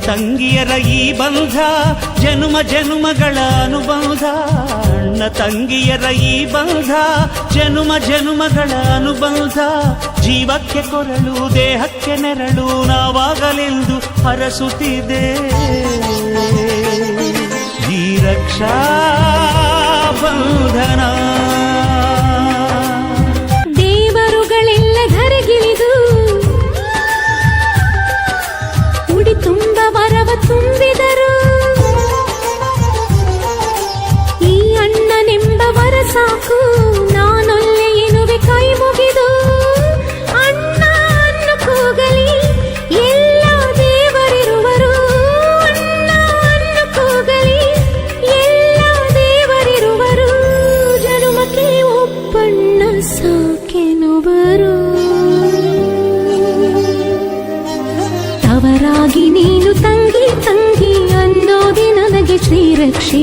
ತಂಗಿಯರ ಈ ಬಂಧ ಜನುಮ ಜನುಮಗಳ ಅನುಬಂಧ. ಅಣ್ಣ ತಂಗಿಯರ ಈ ಬಂಧ ಜನುಮ ಜನುಮಗಳ ಅನುಬಂಧ. ಜೀವಕ್ಕೆ ಕೊರಳು ದೇಹಕ್ಕೆ ನೆರಳು ನಾವಾಗಲೆಂದು ಹರಸುತ್ತಿದೆ ಈ ರಕ್ಷಾ ಬಂಧನ. ದೇವರುಗಳೆಲ್ಲ ಧರೆಗಿಳಿದು ಉಡಿ ತುಂಬ ವರವ ತುಂಬಿದರು. ಈ ಅಣ್ಣನೆಂಬ ವರ ಸಾಕು ನಾನೊಲ್ಲೆ ಎನ್ನುವೆ ಕೈ ಮುಗಿದು. ಅಣ್ಣ ಅನ್ನು ಕೂಗಲಿ ಎಲ್ಲ ದೇವರಿರುವರು. ಅಣ್ಣ ಅನ್ನು ಕೂಗಲಿ ಎಲ್ಲ ದೇವರಿರುವರು. ಜನುಮಕ್ಕೆ ಒಬ್ಬಣ್ಣ ಸಾಕೆನುವರು. ತವರಾಗಿ ನೀನು ತಂಗಿ ತಂಗಿ ಅನ್ನೋದಿ ನನಗೆ ಶ್ರೀರಕ್ಷೆ.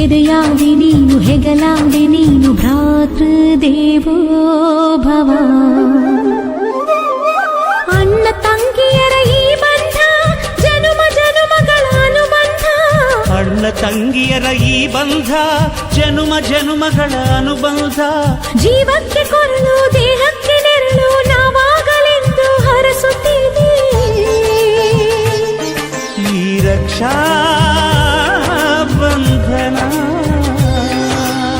ಎದೆಯಾದಿ ನೀನು ಹೆಗಲಾದಿ ನೀನು ಭ್ರಾತೃದೇವೋ ಭವ. ಅಣ್ಣ ತಂಗಿಯರ ಈ ಬಂಧ ಜನುಮ ಜನುಮಗಳ ಅನುಬಂಧ. ಅಣ್ಣ ತಂಗಿಯರ ಈ ಬಂಧ ಜನುಮ ಜನುಮಗಳ ಅನುಬಂಧ. ಜೀವಕ್ಕೆ ಕೊರಳು ದೇಹಕ್ಕೆ ನೆರಳು ನಾವಾಗಲೆಂದು ಹರಸುತ್ತೀವಿ ಈ ರಕ್ಷಾ